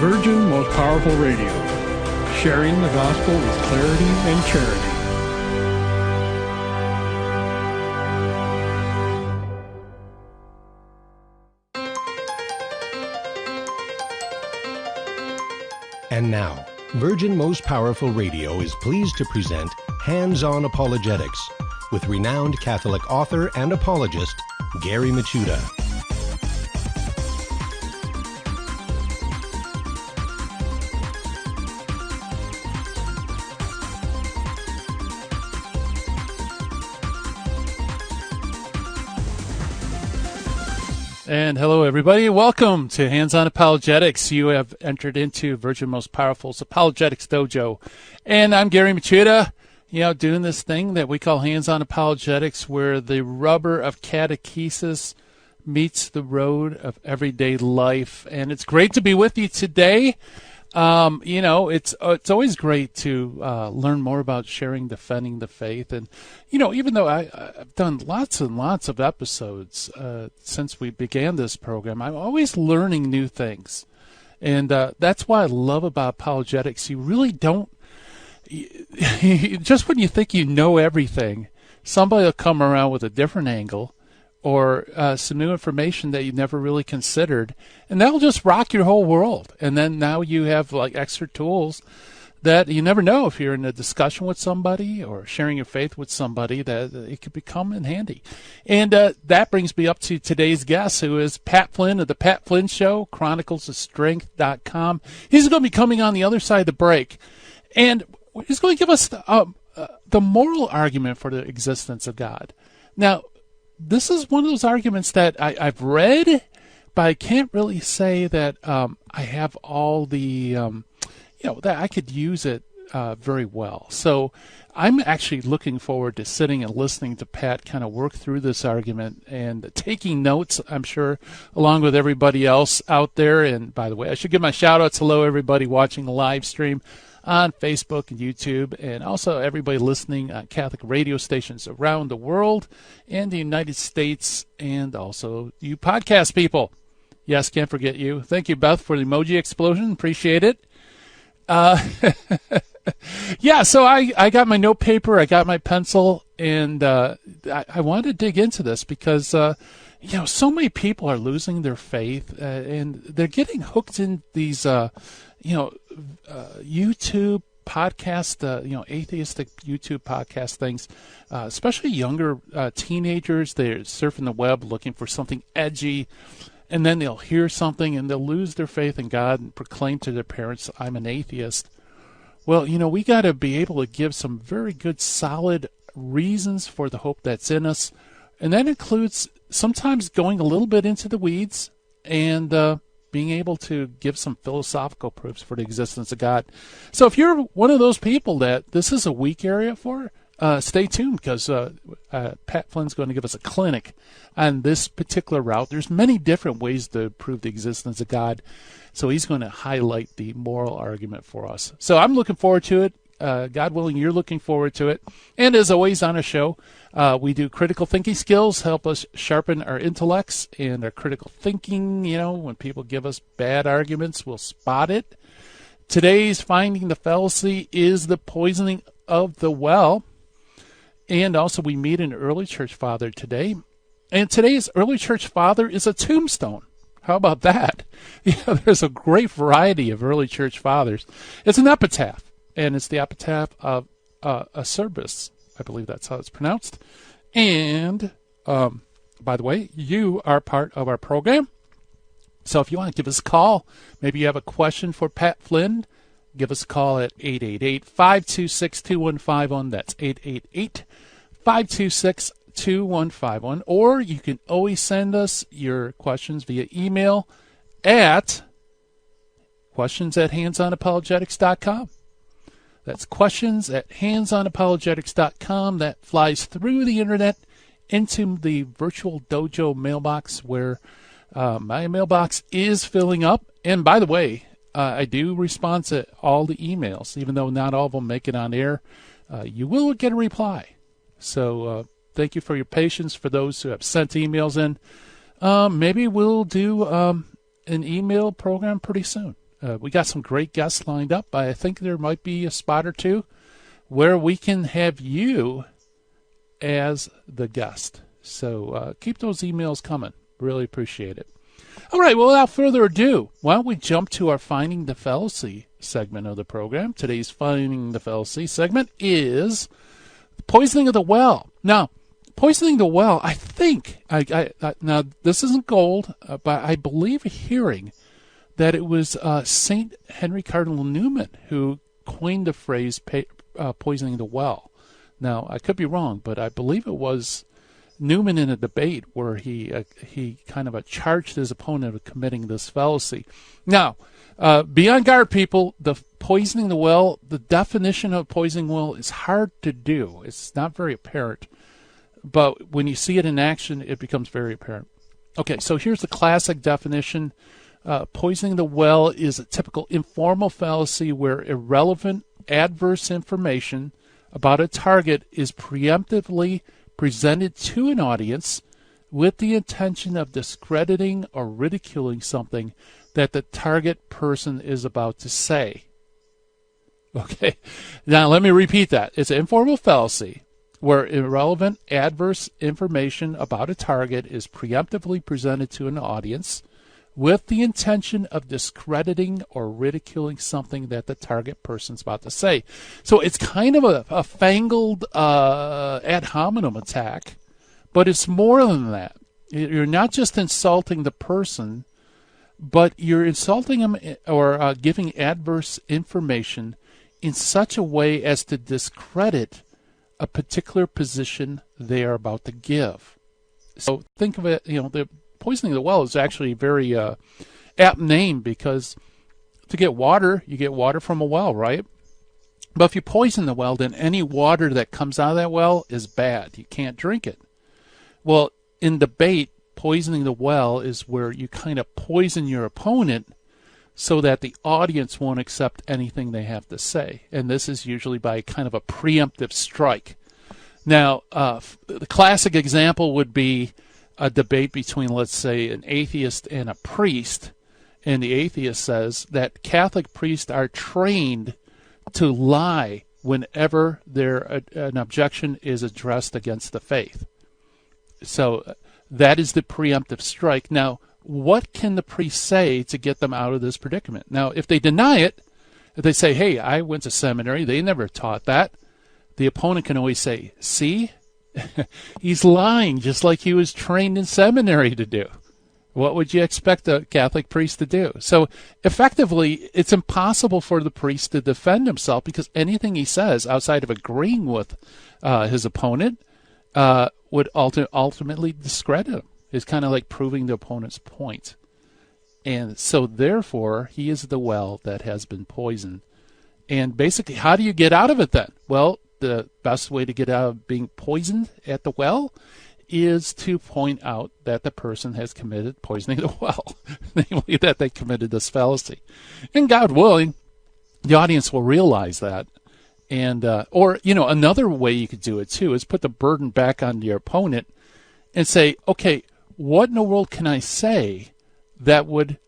Virgin Most Powerful Radio, sharing the gospel with clarity and charity. And now, Virgin Most Powerful Radio is pleased to present Hands-On Apologetics with renowned Catholic author and apologist, Gary Michuta. And hello, everybody. Welcome to Hands-On Apologetics. You have entered into Virgin Most Powerful's Apologetics Dojo. And I'm Gary Michuta, doing this thing that we call Hands-On Apologetics, where the rubber of catechesis meets the road of everyday life. And it's great to be with you today. It's always great to learn more about sharing, defending the faith. And, even though I've done lots and lots of episodes since we began this program, I'm always learning new things. And that's what I love about apologetics. You really don't, just when you think you know everything, somebody will come around with a different angle or some new information that you never really considered, and that'll just rock your whole world. And then now you have like extra tools that you never know if you're in a discussion with somebody or sharing your faith with somebody, that it could become in handy. And that brings me up to today's guest, who is Pat Flynn of the Pat Flynn Show, chroniclesofstrength.com. He's going to be coming on the other side of the break, and he's going to give us the moral argument for the existence of God. Now, this is one of those arguments that I've read, but I can't really say that I have all the, that I could use it very well. So I'm actually looking forward to sitting and listening to Pat kind of work through this argument and taking notes, I'm sure, along with everybody else out there. And by the way, I should give my shout-outs. Hello, everybody watching the live stream on Facebook and YouTube, and also everybody listening on Catholic radio stations around the world and the United States, and also you podcast people. Yes, can't forget you. Thank you, Beth, for the emoji explosion. Appreciate it. Yeah, so I got my note paper, I got my pencil, and I wanted to dig into this because, so many people are losing their faith, and they're getting hooked in these, YouTube podcast, atheistic YouTube podcast things, especially younger teenagers. They're surfing the web looking for something edgy, and then they'll hear something and they'll lose their faith in God and proclaim to their parents, I'm an atheist. Well, we got to be able to give some very good, solid reasons for the hope that's in us, and that includes sometimes going a little bit into the weeds and being able to give some philosophical proofs for the existence of God. So if you're one of those people that this is a weak area for, stay tuned, because Pat Flynn's going to give us a clinic on this particular route. There's many different ways to prove the existence of God, so he's going to highlight the moral argument for us. So I'm looking forward to it. God willing, you're looking forward to it. And as always on a show, we do critical thinking skills, help us sharpen our intellects and our critical thinking. When people give us bad arguments, we'll spot it. Today's Finding the Fallacy is the poisoning of the well. And also we meet an early church father today. And today's early church father is a tombstone. How about that? There's a great variety of early church fathers. It's an epitaph. And it's the epitaph of Abercius. I believe that's how it's pronounced. And, by the way, you are part of our program. So if you want to give us a call, maybe you have a question for Pat Flynn, give us a call at 888-526-2151. That's 888-526-2151. Or you can always send us your questions via email at questions@handsonapologetics.com. That's questions@handsonapologetics.com. That flies through the internet into the virtual dojo mailbox, where my mailbox is filling up. And by the way, I do respond to all the emails, even though not all of them make it on air. You will get a reply. So thank you for your patience for those who have sent emails in. Maybe we'll do an email program pretty soon. We got some great guests lined up. I think there might be a spot or two where we can have you as the guest. So keep those emails coming. Really appreciate it. All right, well, without further ado, why don't we jump to our Finding the Fallacy segment of the program. Today's Finding the Fallacy segment is poisoning of the well. Now, poisoning the well, I think, now this isn't gold, but I believe hearing that it was St. Henry Cardinal Newman who coined the phrase poisoning the well. Now, I could be wrong, but I believe it was Newman in a debate where he kind of charged his opponent with committing this fallacy. Now, be on guard, people. The poisoning the well, the definition of poisoning well is hard to do. It's not very apparent. But when you see it in action, it becomes very apparent. Okay, so here's the classic definition. Poisoning the well is a typical informal fallacy where irrelevant, adverse information about a target is preemptively presented to an audience with the intention of discrediting or ridiculing something that the target person is about to say. Okay, now let me repeat that. It's an informal fallacy where irrelevant, adverse information about a target is preemptively presented to an audience with the intention of discrediting or ridiculing something that the target person's about to say. So it's kind of a fangled ad hominem attack, but it's more than that. You're not just insulting the person, but you're insulting them or giving adverse information in such a way as to discredit a particular position they are about to give. So think of it, the poisoning the well is actually a very apt name, because to get water, you get water from a well, right? But if you poison the well, then any water that comes out of that well is bad. You can't drink it. Well, in debate, poisoning the well is where you kind of poison your opponent so that the audience won't accept anything they have to say. And this is usually by kind of a preemptive strike. Now, the classic example would be a debate between, let's say, an atheist and a priest, and the atheist says that Catholic priests are trained to lie whenever an objection is addressed against the faith. So that is the preemptive strike. Now, what can the priest say to get them out of this predicament? Now, if they deny it, if they say, hey, I went to seminary, they never taught that, the opponent can always say, see, he's lying just like he was trained in seminary to do. What would you expect a Catholic priest to do? So effectively, it's impossible for the priest to defend himself, because anything he says outside of agreeing with his opponent would ultimately discredit him. It's kind of like proving the opponent's point. And so therefore, he is the well that has been poisoned. And basically, how do you get out of it then? Well, the best way to get out of being poisoned at the well is to point out that the person has committed poisoning the well, namely that they committed this fallacy. And God willing, the audience will realize that. And or another way you could do it too is put the burden back on your opponent and say, okay, what in the world can I say that would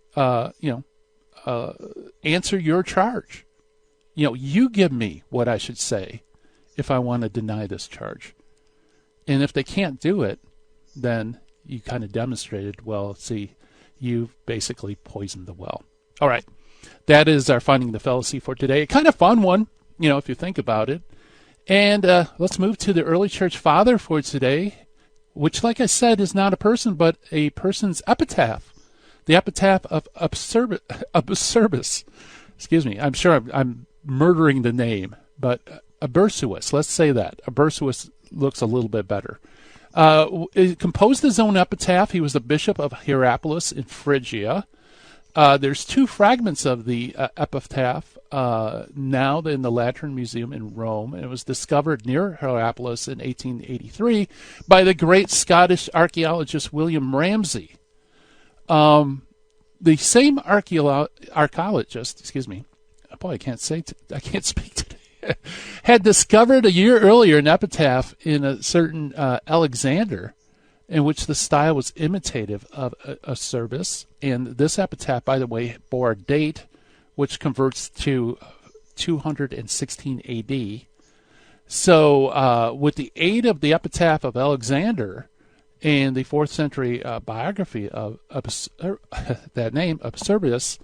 answer your charge? You give me what I should say if I want to deny this charge. And if they can't do it, then you kind of demonstrated, well, see, you've basically poisoned the well. All right. That is our Finding the Fallacy for today. A kind of fun one, if you think about it. And let's move to the early church father for today, which, like I said, is not a person, but a person's epitaph. The epitaph of Abercius. Excuse me. I'm sure I'm murdering the name, but Abercius, let's say that. Abercius looks a little bit better. He composed his own epitaph. He was the bishop of Hierapolis in Phrygia. There's two fragments of the epitaph now in the Lateran Museum in Rome. It was discovered near Hierapolis in 1883 by the great Scottish archaeologist William Ramsay. The same archaeologist, excuse me, boy, I can't speak today, had discovered a year earlier an epitaph in a certain Alexander, in which the style was imitative of a service. And this epitaph, by the way, bore a date which converts to 216 AD. So with the aid of the Epitaph of Alexander and the 4th century biography of that name, Abercius,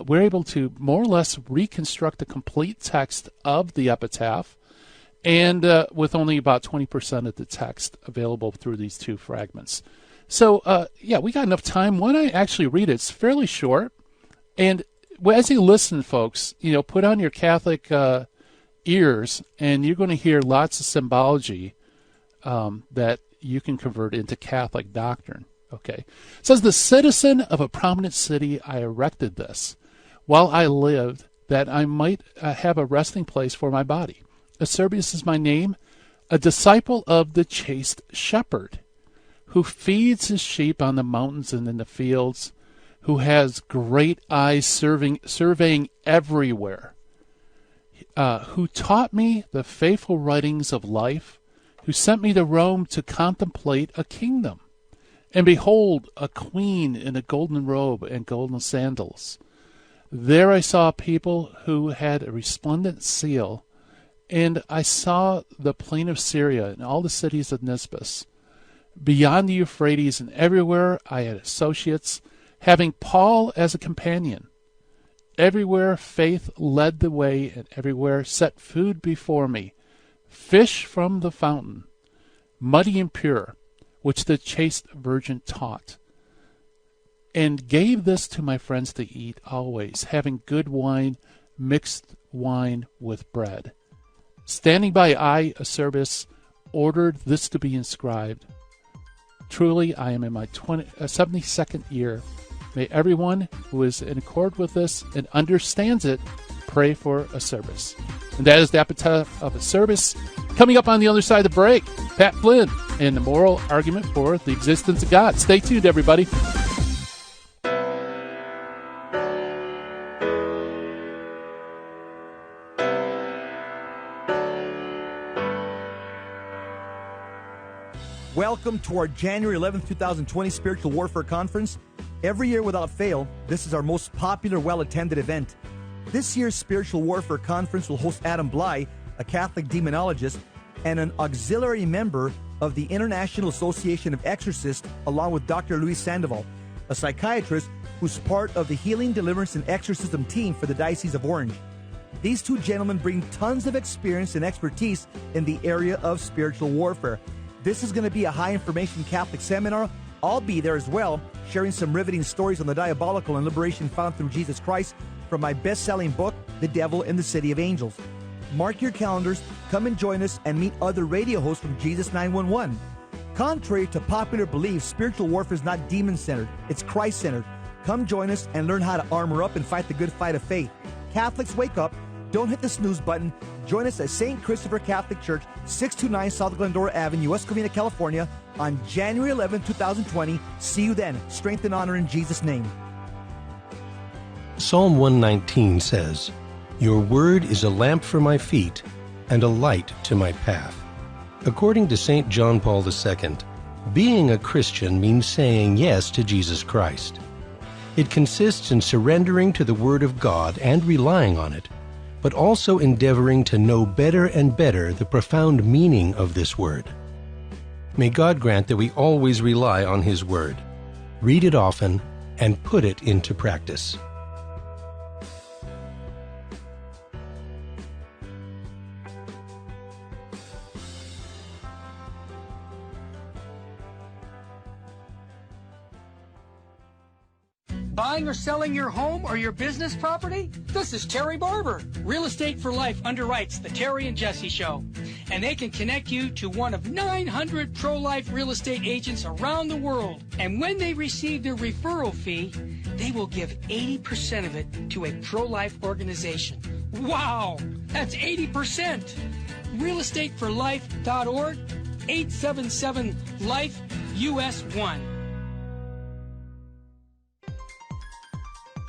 we're able to more or less reconstruct the complete text of the Epitaph, and with only about 20% of the text available through these two fragments. So, we got enough time. Why don't I actually read it? It's fairly short. And as you listen, folks, put on your Catholic ears, and you're going to hear lots of symbology that you can convert into Catholic doctrine. Okay. It says, the citizen of a prominent city, I erected this while I lived, that I might have a resting place for my body. Abercius is my name, a disciple of the chaste shepherd, who feeds his sheep on the mountains and in the fields, who has great eyes surveying everywhere, who taught me the faithful writings of life, who sent me to Rome to contemplate a kingdom. And behold, a queen in a golden robe and golden sandals. There I saw people who had a resplendent seal, and I saw the plain of Syria and all the cities of Nisbis. Beyond the Euphrates and everywhere I had associates, having Paul as a companion. Everywhere faith led the way, and everywhere set food before me, fish from the fountain, muddy and pure, which the chaste virgin taught, and gave this to my friends to eat always, having good wine, mixed wine with bread. Standing by, I, Abercius, ordered this to be inscribed. Truly, I am in my 72nd year. May everyone who is in accord with this and understands it pray for Abercius. And that is the Epitaph of Abercius. Coming up on the other side of the break, Pat Flynn and the moral argument for the existence of God. Stay tuned, everybody. Welcome to our January 11th, 2020 Spiritual Warfare Conference. Every year without fail, this is our most popular, well-attended event. This year's Spiritual Warfare Conference will host Adam Bly, a Catholic demonologist, and an auxiliary member of the International Association of Exorcists, along with Dr. Luis Sandoval, a psychiatrist who's part of the Healing, Deliverance, and Exorcism team for the Diocese of Orange. These two gentlemen bring tons of experience and expertise in the area of spiritual warfare. This is going to be a high-information Catholic seminar. I'll be there as well, sharing some riveting stories on the diabolical and liberation found through Jesus Christ from my best-selling book, The Devil in the City of Angels. Mark your calendars, come and join us, and meet other radio hosts from Jesus 911. Contrary to popular belief, spiritual warfare is not demon-centered, it's Christ-centered. Come join us and learn how to armor up and fight the good fight of faith. Catholics, wake up. Don't hit the snooze button. Join us at St. Christopher Catholic Church, 629 South Glendora Avenue, West Covina, California, on January 11, 2020. See you then. Strength and honor in Jesus' name. Psalm 119 says, "Your word is a lamp for my feet and a light to my path." According to St. John Paul II, being a Christian means saying yes to Jesus Christ. It consists in surrendering to the Word of God and relying on it, but also endeavoring to know better and better the profound meaning of this Word. May God grant that we always rely on His Word, read it often, and put it into practice. Buying or selling your home or your business property? This is Terry Barber. Real Estate for Life underwrites the Terry and Jesse Show, and they can connect you to one of 900 pro-life real estate agents around the world. And when they receive their referral fee, they will give 80% of it to a pro-life organization. Wow, that's 80%. realestateforlife.org, 877-LIFE, US 1.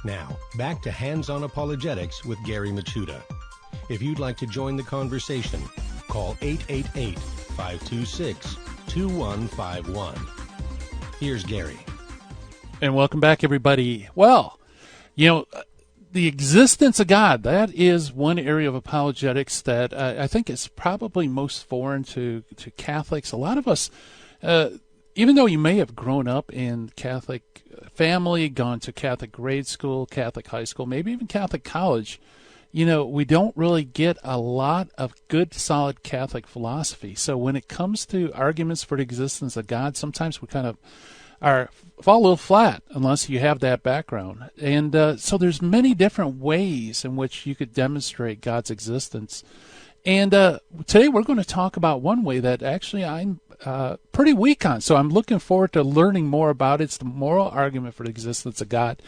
Now, back to Hands-On Apologetics with Gary Machuda. If you'd like to join the conversation, call 888-526-2151. Here's Gary. And welcome back, everybody. Well, the existence of God, that is one area of apologetics that I think is probably most foreign to Catholics. A lot of us, even though you may have grown up in Catholic family, gone to Catholic grade school, Catholic high school, maybe even Catholic college, we don't really get a lot of good, solid Catholic philosophy. So when it comes to arguments for the existence of God, sometimes we kind of fall a little flat unless you have that background. And so there's many different ways in which you could demonstrate God's existence. And today we're going to talk about one way that actually I'm pretty weak on. So I'm looking forward to learning more about it. It's the moral argument for the existence of God.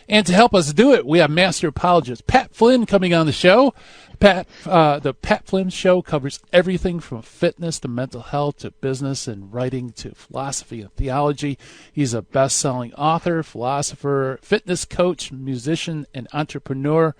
And to help us do it, we have Master Apologist Pat Flynn coming on the show. The Pat Flynn Show covers everything from fitness to mental health to business and writing to philosophy and theology. He's a best-selling author, philosopher, fitness coach, musician, and entrepreneur.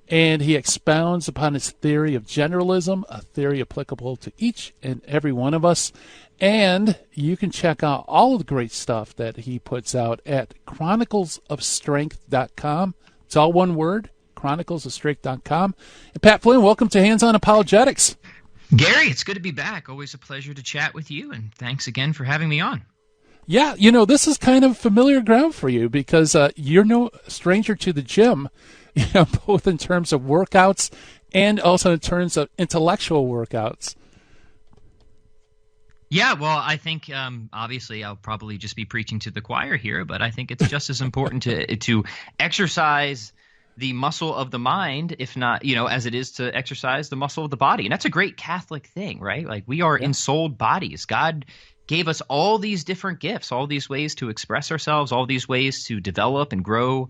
And he expounds upon his theory of generalism, a theory applicable to each and every one of us. And you can check out all of the great stuff that he puts out at chroniclesofstrength.com. It's all one word, chroniclesofstrength.com. And Pat Flynn, welcome to Hands On Apologetics. Gary, it's good to be back. Always a pleasure to chat with you, and thanks again for having me on. Yeah, this is kind of familiar ground for you because you're no stranger to the gym, both in terms of workouts and also in terms of intellectual workouts. Yeah, well, I think obviously I'll probably just be preaching to the choir here, but I think it's just as important to exercise the muscle of the mind, if not, as it is to exercise the muscle of the body. And that's a great Catholic thing, right? Like we are ensouled bodies. God gave us all these different gifts, all these ways to express ourselves, all these ways to develop and grow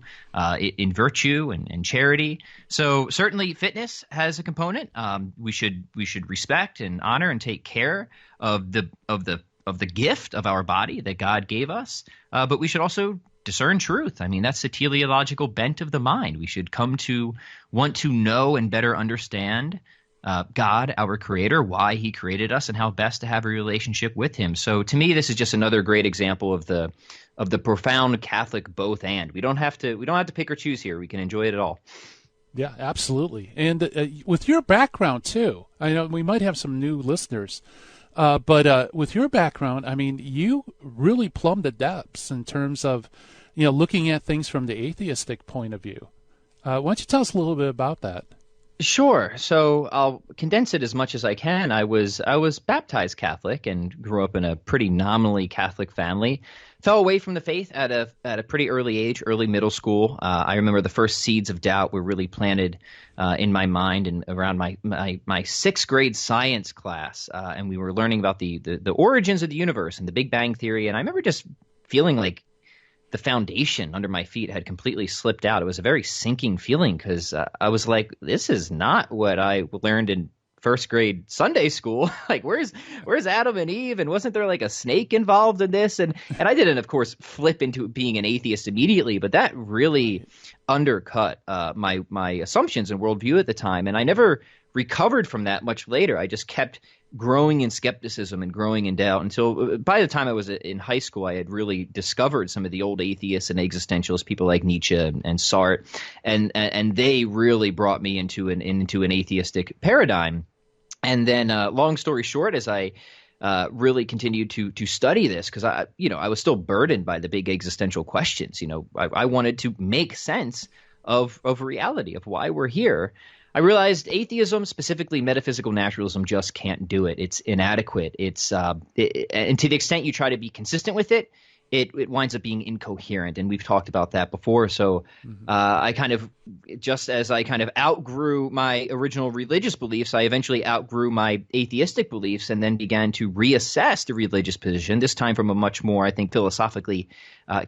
in virtue and charity. So certainly fitness has a component. We should respect and honor and take care of the gift of our body that God gave us. But we should also discern truth. I mean, that's the teleological bent of the mind. We should come to want to know and better understand God, our creator, why he created us, and how best to have a relationship with him. So to me, this is just another great example of the profound Catholic both and. We don't have to pick or choose here. We can enjoy it at all. Yeah, absolutely. And with your background too, I know we might have some new listeners, but with your background, I mean, you really plumbed the depths in terms of, looking at things from the atheistic point of view. Why don't you tell us a little bit about that? Sure. So I'll condense it as much as I can. I was baptized Catholic and grew up in a pretty nominally Catholic family. Fell away from the faith at a pretty early age, early middle school. I remember the first seeds of doubt were really planted in my mind and around my sixth grade science class, and we were learning about the origins of the universe and the Big Bang Theory. And I remember just feeling like the foundation under my feet had completely slipped out. It was a very sinking feeling because I was like, this is not what I learned in first grade Sunday school. Like, where's Adam and Eve? And wasn't there like a snake involved in this? And I didn't, of course, flip into being an atheist immediately, but that really undercut my assumptions and worldview at the time. And I never recovered from that much later. I just kept growing in skepticism and growing in doubt until by the time I was in high school, I had really discovered some of the old atheists and existentialists, people like Nietzsche and Sartre, and they really brought me into an atheistic paradigm. And then, long story short, as I really continued to study this, because I was still burdened by the big existential questions. I wanted to make sense of reality, of why we're here. I realized atheism, specifically metaphysical naturalism, just can't do it. It's inadequate. And to the extent you try to be consistent with it, it winds up being incoherent. And we've talked about that before. So I kind of, just as I kind of outgrew my original religious beliefs, I eventually outgrew my atheistic beliefs and then began to reassess the religious position, this time from a much more, I think, philosophically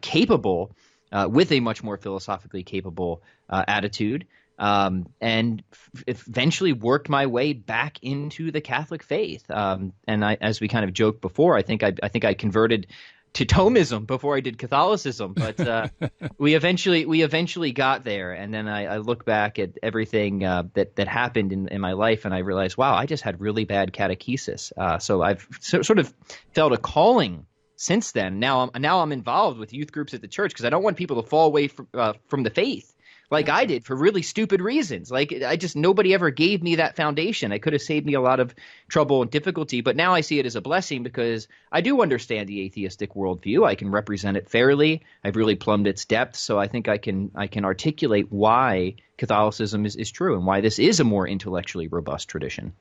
capable, with a much more philosophically capable attitude. And eventually worked my way back into the Catholic faith. And as we kind of joked before, I think I converted to Thomism before I did Catholicism, but we eventually got there. And then I look back at everything that happened in my life, and I realized, wow, I just had really bad catechesis. So I've sort of felt a calling since then. Now I'm involved with youth groups at the church because I don't want people to fall away from the faith. like I did for really stupid reasons. Like nobody ever gave me that foundation. It could have saved me a lot of trouble and difficulty, but now I see it as a blessing because I do understand the atheistic worldview. I can represent it fairly. I've really plumbed its depths, so I think I can articulate why Catholicism is true and why this is a more intellectually robust tradition.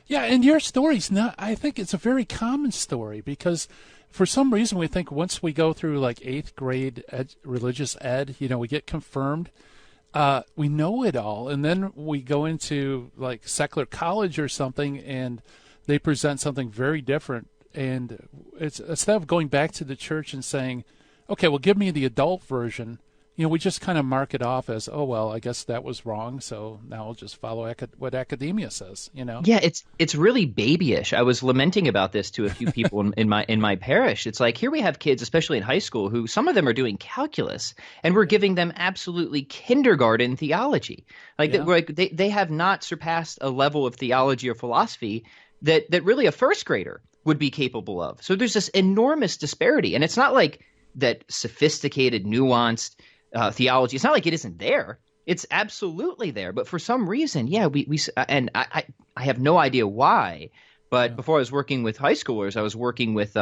Yeah, and your story's not, I think it's a very common story because for some reason we think once we go through like 8th grade religious ed, we get confirmed. We know it all, and then we go into like secular college or something, and they present something very different. And it's instead of going back to the church and saying, "Okay, well, give me the adult version," we just kind of mark it off as, "Oh well, I guess that was wrong, so now I'll just follow what academia says." Yeah, it's really babyish. I was lamenting about this to a few people in my parish. It's like here we have kids, especially in high school, who some of them are doing calculus, and we're giving them absolutely kindergarten theology. They have not surpassed a level of theology or philosophy that really a first grader would be capable of. So there's this enormous disparity, and it's not like that sophisticated, nuanced theology. It's not like it isn't there. It's absolutely there. But for some reason, I have no idea why. But before I was working with high schoolers, I was working with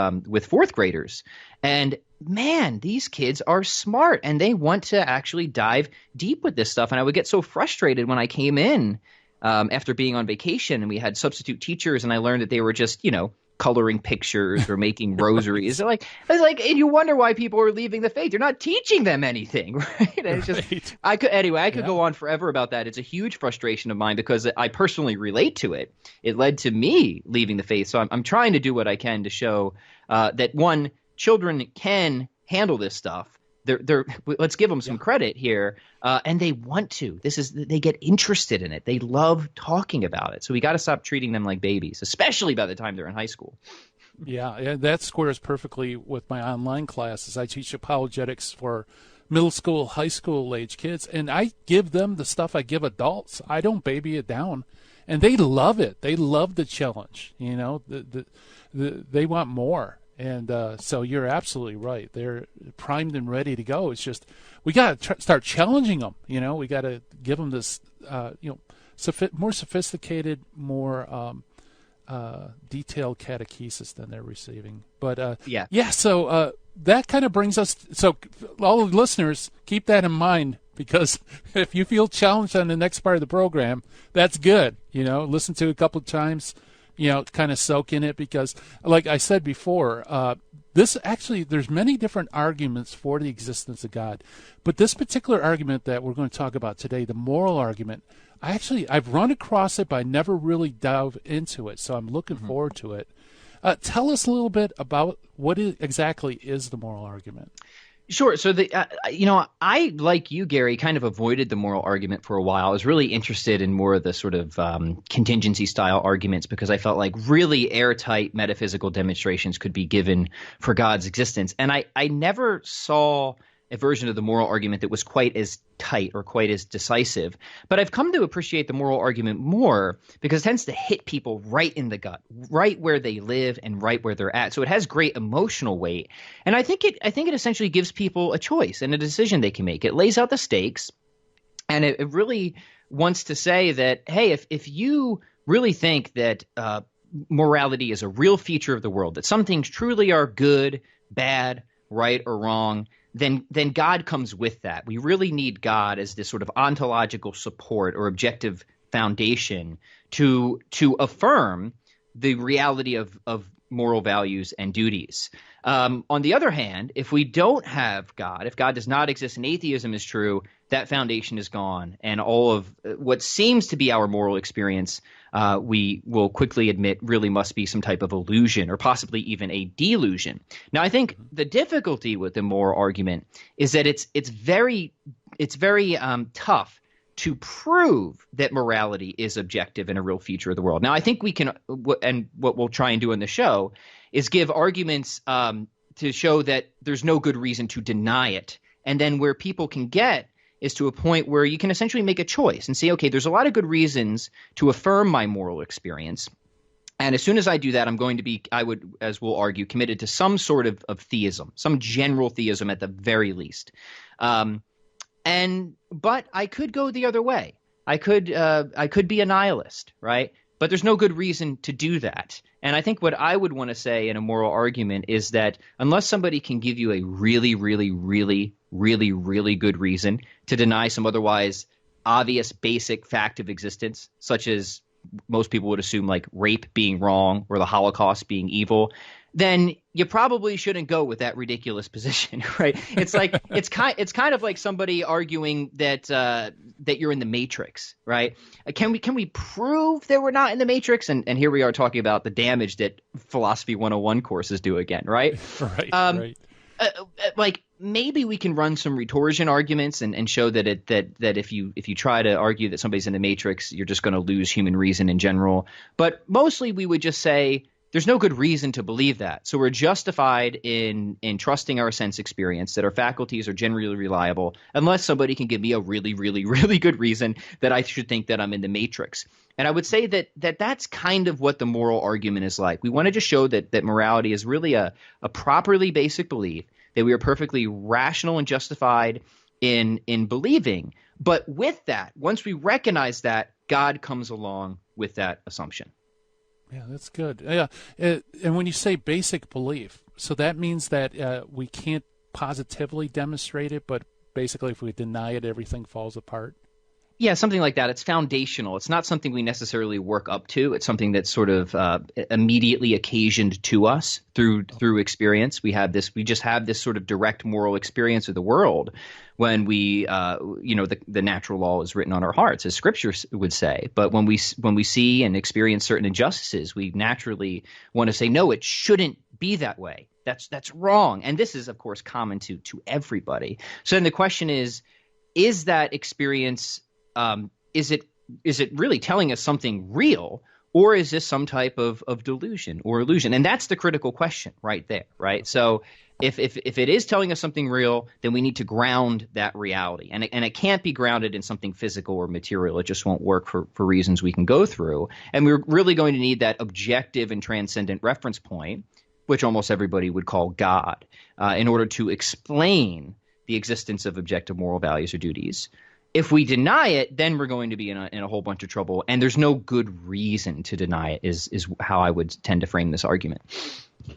fourth graders. And man, these kids are smart and they want to actually dive deep with this stuff. And I would get so frustrated when I came in after being on vacation and we had substitute teachers and I learned that they were just, coloring pictures or making rosaries. And you wonder why people are leaving the faith. You're not teaching them anything, right? And it's just, I could go on forever about that. It's a huge frustration of mine because I personally relate to it. It led to me leaving the faith. So I'm trying to do what I can to show that one, children can handle this stuff. Let's give them some credit here, and they want to. They get interested in it. They love talking about it. So we got to stop treating them like babies, especially by the time they're in high school. Yeah, that squares perfectly with my online classes. I teach apologetics for middle school, high school age kids, and I give them the stuff I give adults. I don't baby it down, and they love it. They love the challenge. They want more. And so you're absolutely right. They're primed and ready to go. It's just we got to start challenging them. We got to give them this, more sophisticated, more detailed catechesis than they're receiving. But So that kind of brings us. So all the listeners, keep that in mind because if you feel challenged on the next part of the program, that's good. Listen to it a couple of times. Kind of soak in it because, like I said before, there's many different arguments for the existence of God. But this particular argument that we're going to talk about today, the moral argument, I've run across it, but I never really dove into it. So I'm looking forward to it. Tell us a little bit about what exactly is the moral argument. Sure. So I, like you, Gary, kind of avoided the moral argument for a while. I was really interested in more of the sort of contingency style arguments because I felt like really airtight metaphysical demonstrations could be given for God's existence. And I never saw a version of the moral argument that was quite as tight or quite as decisive. But I've come to appreciate the moral argument more because it tends to hit people right in the gut, right where they live and right where they're at. So it has great emotional weight. And I think it essentially gives people a choice and a decision they can make. It lays out the stakes and it really wants to say that, hey, if you really think that morality is a real feature of the world, that some things truly are good, bad, right, or wrong, then God comes with that. We really need God as this sort of ontological support or objective foundation to affirm the reality of moral values and duties. On the other hand, if we don't have God, if God does not exist and atheism is true, that foundation is gone. And all of what seems to be our moral experience, we will quickly admit really must be some type of illusion or possibly even a delusion. Now, I think the difficulty with the moral argument is that it's very tough to prove that morality is objective and a real feature of the world. Now, I think we can, and what we'll try and do in the show, is give arguments to show that there's no good reason to deny it. And then where people can get is to a point where you can essentially make a choice and say, okay, there's a lot of good reasons to affirm my moral experience. And as soon as I do that, I'm going to be, I would, as we'll argue, committed to some sort of theism, some general theism at the very least. But I could go the other way. I could be a nihilist, right? But there's no good reason to do that. And I think what I would want to say in a moral argument is that unless somebody can give you a really, really, really, really, really good reason to deny some otherwise obvious basic fact of existence, such as most people would assume like rape being wrong or the Holocaust being evil, then you probably shouldn't go with that ridiculous position, right? It's like it's kind of like somebody arguing that you're in the Matrix, right? Can we prove that we're not in the Matrix? And here we are talking about the damage that Philosophy 101 courses do again, right? Right. Right. Like maybe we can run some retorsion arguments and show that if you try to argue that somebody's in the Matrix, you're just going to lose human reason in general. But mostly we would just say there's no good reason to believe that. So we're justified in trusting our sense experience, that our faculties are generally reliable, unless somebody can give me a really, really, really good reason that I should think that I'm in the Matrix. And I would say that's kind of what the moral argument is like. We want to just show that morality is really a properly basic belief, that we are perfectly rational and justified in believing. But with that, once we recognize that, God comes along with that assumption. Yeah, that's good. Yeah, and when you say basic belief, so that means that we can't positively demonstrate it, but basically if we deny it, everything falls apart? Yeah, something like that. It's foundational. It's not something we necessarily work up to. It's something that's sort of immediately occasioned to us through experience. We just have this sort of direct moral experience of the world when we, the natural law is written on our hearts, as Scripture would say. But when we see and experience certain injustices, we naturally want to say, no, it shouldn't be that way. That's wrong. And this is, of course, common to everybody. So then the question is that experience is it really telling us something real, or is this some type of delusion or illusion? And that's the critical question right there, right? So if it is telling us something real, then we need to ground that reality. And it can't be grounded in something physical or material. It just won't work for reasons we can go through. And we're really going to need that objective and transcendent reference point, which almost everybody would call God, in order to explain the existence of objective moral values or duties. If we deny it, then we're going to be in a whole bunch of trouble, and there's no good reason to deny it is how I would tend to frame this argument.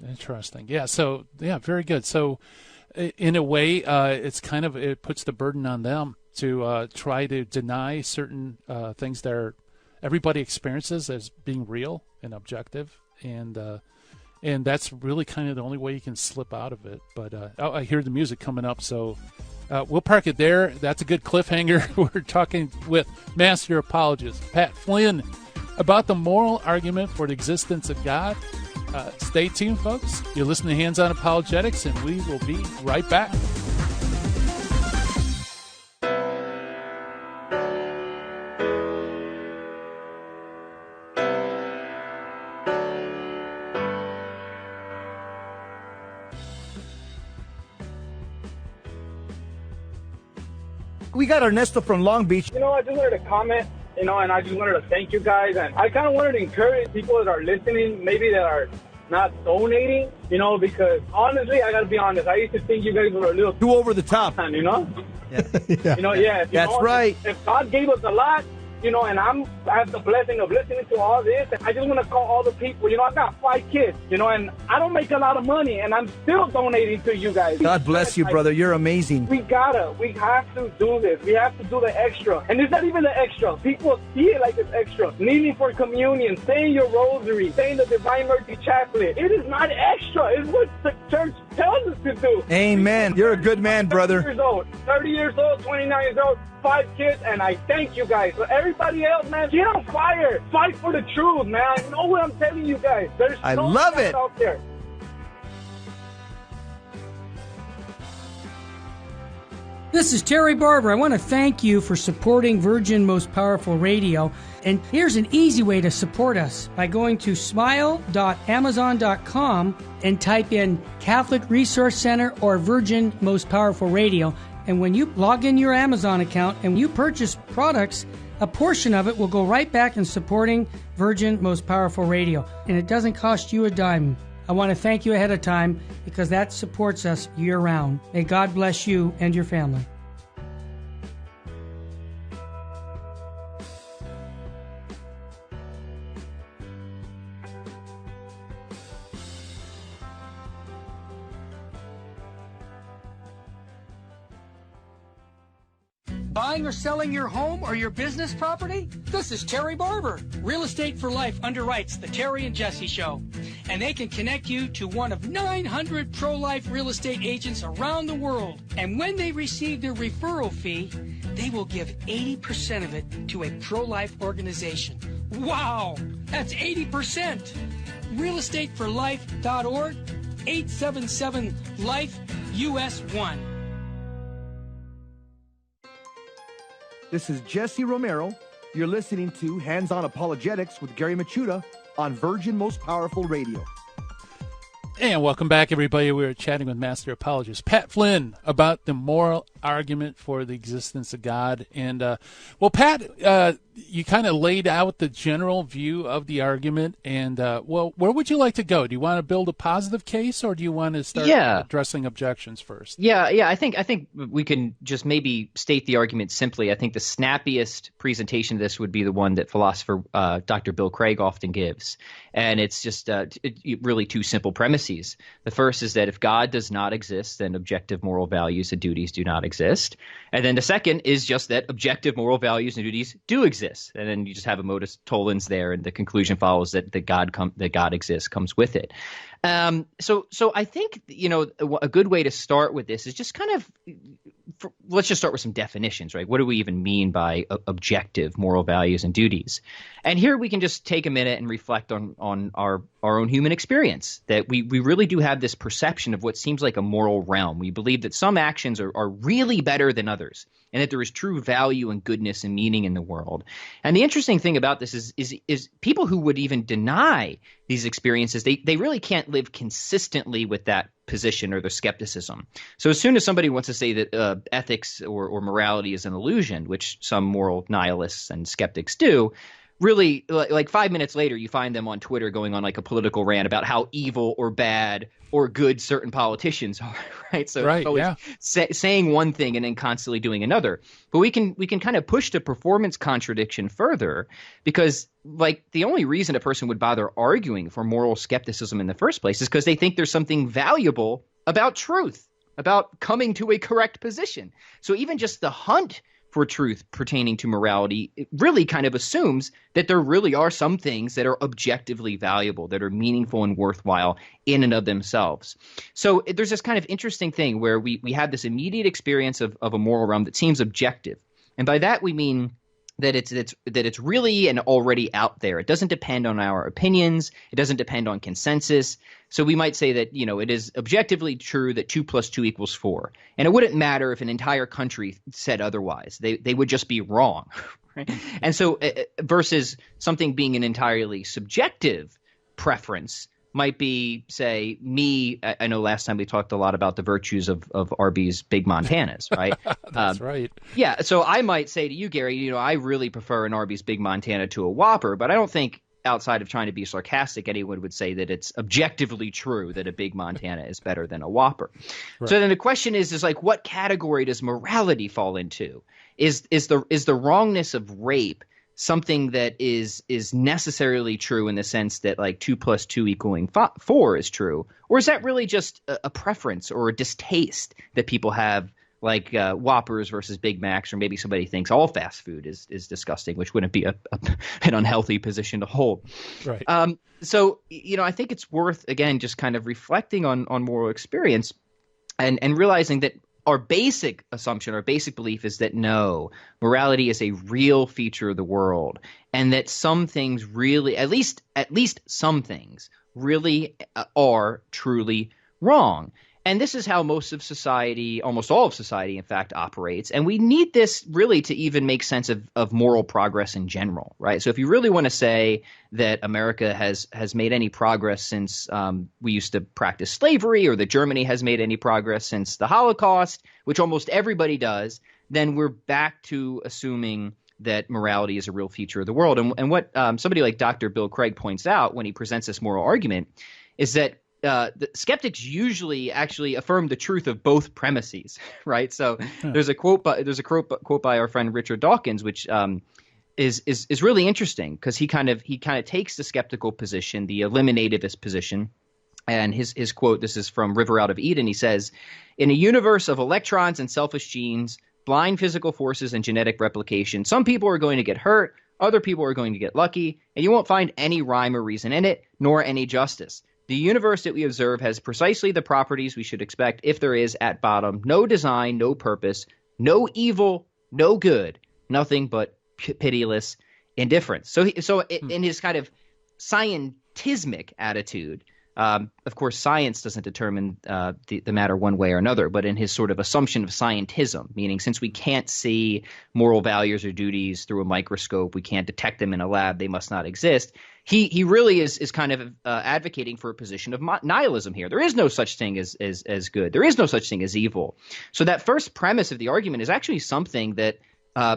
Interesting. Yeah. So, yeah, very good. So, in a way, it puts the burden on them to try to deny certain things that everybody experiences as being real and objective, and that's really kind of the only way you can slip out of it. But I hear the music coming up, so. We'll park it there. That's a good cliffhanger. We're talking with Master Apologist Pat Flynn about the moral argument for the existence of God. Stay tuned, folks. You're listening to Hands On Apologetics, and we will be right back. We got Ernesto from Long Beach. I just wanted to comment, and I just wanted to thank you guys. And I kind of wanted to encourage people that are listening, maybe that are not donating, because honestly, I got to be honest. I used to think you guys were a little too over the top. Yeah. That's right. If God gave us a lot, and I have the blessing of listening to all this, and I just want to call all the people. I got 5 kids, and I don't make a lot of money, and I'm still donating to you guys. God bless you, brother. You're amazing. We have to do this. We have to do the extra. And it's not even the extra. People see it like it's extra. Kneeling for communion, saying your rosary, saying the Divine Mercy Chaplet. It is not extra. It's what the church tells us to do. Amen. You're a good man, brother. 30 years old, 29 years old. 5 kids, and I thank you guys. So everybody else, man, get on fire. Fight for the truth, man. You know what I'm telling you guys. I love it out there. This is Terry Barber. I want to thank you for supporting Virgin Most Powerful Radio. And here's an easy way to support us by going to smile.amazon.com and type in Catholic Resource Center or Virgin Most Powerful Radio. And when you log in your Amazon account and you purchase products, a portion of it will go right back in supporting Virgin Most Powerful Radio. And it doesn't cost you a dime. I want to thank you ahead of time because that supports us year-round. May God bless you and your family. Buying or selling your home or your business property? This is Terry Barber. Real Estate for Life underwrites the Terry and Jesse Show. And they can connect you to one of 900 pro-life real estate agents around the world. And when they receive their referral fee, they will give 80% of it to a pro-life organization. Wow! That's 80%! realestateforlife.org, 877-LIFE-US1. This is Jesse Romero. You're listening to Hands-On Apologetics with Gary Machuda on Virgin Most Powerful Radio. And welcome back, everybody. We were chatting with Master Apologist Pat Flynn about the moral argument for the existence of God. And, well, Pat, you kind of laid out the general view of the argument. And, well, where would you like to go? Do you want to build a positive case, or do you want to start addressing objections first? Yeah. I think we can just maybe state the argument simply. I think the snappiest presentation of this would be the one that philosopher Dr. Bill Craig often gives. And it's just really two simple premises. The first is that if God does not exist, then objective moral values and duties do not exist. And then the second is just that objective moral values and duties do exist. And then you just have a modus tollens there, and the conclusion follows that God exists comes with it. So I think, a good way to start with this is just kind of let's just start with some definitions, right? What do we even mean by objective moral values and duties? And here we can just take a minute and reflect on our own human experience, that we really do have this perception of what seems like a moral realm. We believe that some actions are really better than others, and that there is true value and goodness and meaning in the world. And the interesting thing about this is people who would even deny these experiences, they really can't live consistently with that position or their skepticism. So as soon as somebody wants to say that ethics or morality is an illusion, which some moral nihilists and skeptics do, really, like 5 minutes later, you find them on Twitter going on like a political rant about how evil or bad or good certain politicians are, right? So always saying one thing and then constantly doing another. But we can kind of push the performance contradiction further, because like the only reason a person would bother arguing for moral skepticism in the first place is because they think there's something valuable about truth, about coming to a correct position. So even just the hunt for truth pertaining to morality, it really kind of assumes that there really are some things that are objectively valuable, that are meaningful and worthwhile in and of themselves. So there's this kind of interesting thing where we have this immediate experience of a moral realm that seems objective. And by that we mean that it's really and already out there. It doesn't depend on our opinions. It doesn't depend on consensus. So we might say that, it is objectively true that 2 + 2 = 4. And it wouldn't matter if an entire country said otherwise. They would just be wrong. Right? And so versus something being an entirely subjective preference might be, say, me. I know last time we talked a lot about the virtues of Arby's Big Montanas, right? That's right. Yeah. So I might say to you, Gary, I really prefer an Arby's Big Montana to a Whopper, but I don't think outside of trying to be sarcastic, anyone would say that it's objectively true that a Big Montana is better than a Whopper. Right. So then the question is like, what category does morality fall into? Is the wrongness of rape something that is necessarily true in the sense that like 2 + 2 = 4 is true? Or is that really just a preference or a distaste that people have, like Whoppers versus Big Macs, or maybe somebody thinks all fast food is disgusting, which wouldn't be an unhealthy position to hold. Right. So, I think it's worth, again, just kind of reflecting on moral experience and realizing that our basic assumption, our basic belief is that no, morality is a real feature of the world, and that some things really, at least some things really are truly wrong. And this is how most of society, almost all of society, in fact, operates. And we need this really to even make sense of moral progress in general, right? So if you really want to say that America has made any progress since we used to practice slavery, or that Germany has made any progress since the Holocaust, which almost everybody does, then we're back to assuming that morality is a real feature of the world. And what somebody like Dr. Bill Craig points out when he presents this moral argument is that the skeptics usually actually affirm the truth of both premises, right? So there's a quote by our friend Richard Dawkins, which is really interesting, because he kind of takes the skeptical position, the eliminativist position, and his quote, this is from River Out of Eden. He says, "In a universe of electrons and selfish genes, blind physical forces and genetic replication. Some people are going to get hurt, other people are going to get lucky, and you won't find any rhyme or reason in it, nor any justice. The universe that we observe has precisely the properties we should expect if there is, at bottom, no design, no purpose, no evil, no good, nothing but pitiless indifference. So in his kind of scientismic attitude, of course, science doesn't determine the matter one way or another, but in his sort of assumption of scientism, meaning since we can't see moral values or duties through a microscope, we can't detect them in a lab, they must not exist. He really is kind of advocating for a position of nihilism here. There is no such thing as good. There is no such thing as evil. So that first premise of the argument is actually something that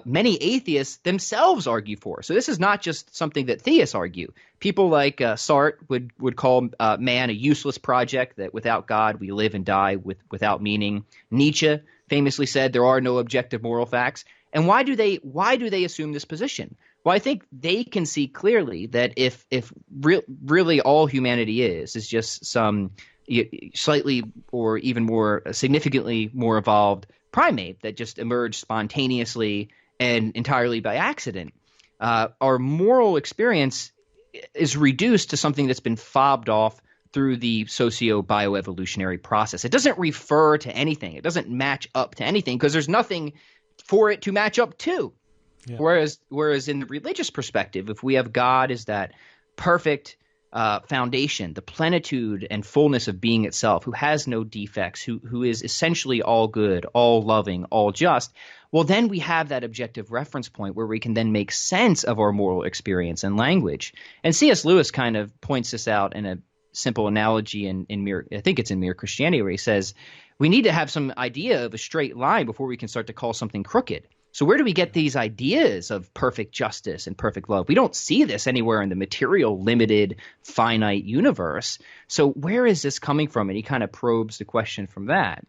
many atheists themselves argue for. So this is not just something that theists argue. People like Sartre would call man a useless project, that without God we live and die without meaning. Nietzsche famously said there are no objective moral facts. And why do they assume this position? Well, I think they can see clearly that if really all humanity is just some slightly or even more significantly more evolved primate that just emerged spontaneously and entirely by accident, our moral experience is reduced to something that's been fobbed off through the socio-bioevolutionary process. It doesn't refer to anything. It doesn't match up to anything because there's nothing for it to match up to. Yeah. Whereas in the religious perspective, if we have God as that perfect foundation, the plenitude and fullness of being itself, who has no defects, who is essentially all good, all loving, all just, well, then we have that objective reference point where we can then make sense of our moral experience and language. And C.S. Lewis kind of points this out in a simple analogy in I think it's in Mere Christianity, where he says we need to have some idea of a straight line before we can start to call something crooked. So where do we get these ideas of perfect justice and perfect love? We don't see this anywhere in the material, limited, finite universe. So where is this coming from? And he kind of probes the question from that.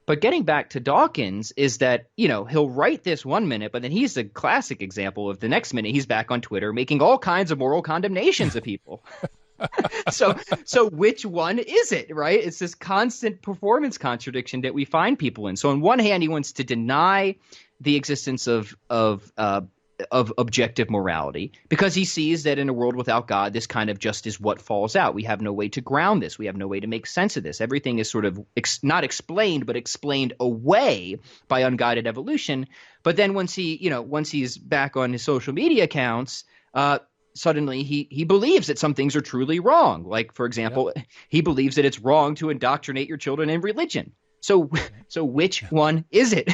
But getting back to Dawkins is that, he'll write this one minute, but then he's a classic example of the next minute he's back on Twitter making all kinds of moral condemnations of people. So which one is it, right? It's this constant performance contradiction that we find people in. So on one hand, he wants to deny the existence of objective morality because he sees that in a world without God, this kind of just is what falls out. We have no way to ground this. We have no way to make sense of this. Everything is sort of not explained, but explained away by unguided evolution. But then once he's back on his social media accounts, suddenly he believes that some things are truly wrong. Like, for example, he believes that it's wrong to indoctrinate your children in religion. So which one is it?